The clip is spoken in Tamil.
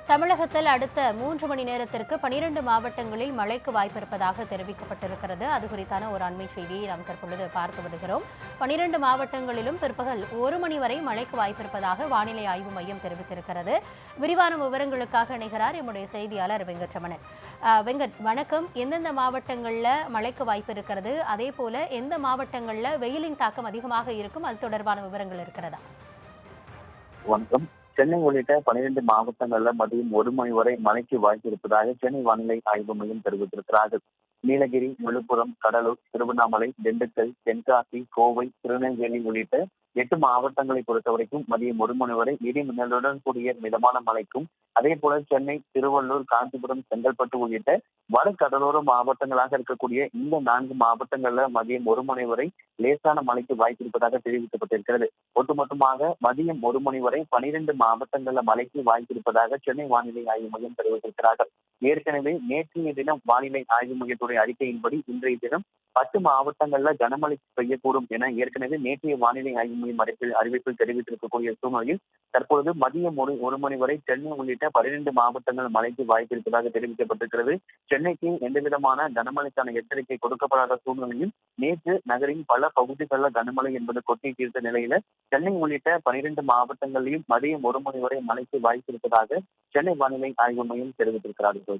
தமிழகத்தில் அடுத்த 3 மணி நேரத்திற்கு 12 மாவட்டங்களில் மழைக்கு வாய்ப்பு இருப்பதாக தெரிவிக்கப்பட்டிருக்கிறது. அது குறித்தான ஒரு அண்மை செய்தியை நாம் தற்பொழுது பார்த்து வருகிறோம். 12 மாவட்டங்களிலும் பிற்பகல் 1 மணி வரை மழைக்கு வாய்ப்பிருப்பதாக வானிலை ஆய்வு மையம் தெரிவித்திருக்கிறது. விரிவான விவரங்களுக்காக இணைகிறார் எம்முடைய செய்தியாளர் வெங்கட்ரமணன். வெங்கட், வணக்கம். எந்தெந்த மாவட்டங்களில் மழைக்கு வாய்ப்பு இருக்கிறது, அதே போல எந்த மாவட்டங்களில் வெயிலின் தாக்கம் அதிகமாக இருக்கும், அது தொடர்பான விவரங்கள் இருக்கிறதா? வணக்கம். சென்னை உள்ளிட்ட 12 மாவட்டங்கள்ல மதியம் 1 மணி வரை மழைக்கு வாய்ப்பு இருப்பதாக சென்னை வானிலை ஆய்வு மையம் தெரிவித்திருக்கிறார்கள். நீலகிரி, விழுப்புரம், கடலூர், திருவண்ணாமலை, திண்டுக்கல், தென்காசி, கோவை, திருநெல்வேலி உள்ளிட்ட 8 மாவட்டங்களை பொறுத்தவரைக்கும் மதியம் 1 மணி வரை இடி மின்னலுடன் கூடிய மிதமான மழைக்கும், அதே போல சென்னை, திருவள்ளூர், காஞ்சிபுரம், செங்கல்பட்டு உள்ளிட்ட வட கடலோர மாவட்டங்களாக இருக்கக்கூடிய இந்த 4 மாவட்டங்கள்ல மதியம் 1 மணி வரை லேசான மழைக்கு வாய்ப்பு இருப்பதாக தெரிவிக்கப்பட்டிருக்கிறது. ஒட்டுமொத்தமாக மதியம் 1 மணி வரை 12 மாவட்டங்கள்ல மழைக்கு வாய்ப்பு இருப்பதாக சென்னை வானிலை ஆய்வு மையம் தெரிவித்திருக்கிறார்கள். ஏற்கனவே நேற்றைய தினம் வானிலை ஆய்வு மையத்துடைய அறிக்கையின்படி இன்றைய தினம் 10 மாவட்டங்கள்ல கனமழை பெய்யக்கூடும் என ஏற்கனவே நேற்றைய வானிலை ஆய்வு மையம் அறிவிப்பில் தெரிவித்திருக்கக்கூடிய சூழ்நிலையில் தற்பொழுது மதியம் 1 மணி வரை சென்னை உள்ளிட்ட 12 மாவட்டங்கள் மழைக்கு வாய்ப்பு இருப்பதாக தெரிவிக்கப்பட்டிருக்கிறது. சென்னைக்கு எந்தவிதமான கனமழைக்கான எச்சரிக்கை கொடுக்கப்படாத சூழ்நிலையில் நேற்று நகரின் பல பகுதிகளில் கனமழை என்பது கொட்டி தீர்த்த நிலையில சென்னை உள்ளிட்ட 12 மாவட்டங்களிலும் மதியம் 1 மணி வரை மழைக்கு வாய்ப்பு இருப்பதாக சென்னை வானிலை ஆய்வு மையம் தெரிவித்திருக்கிறார்கள்.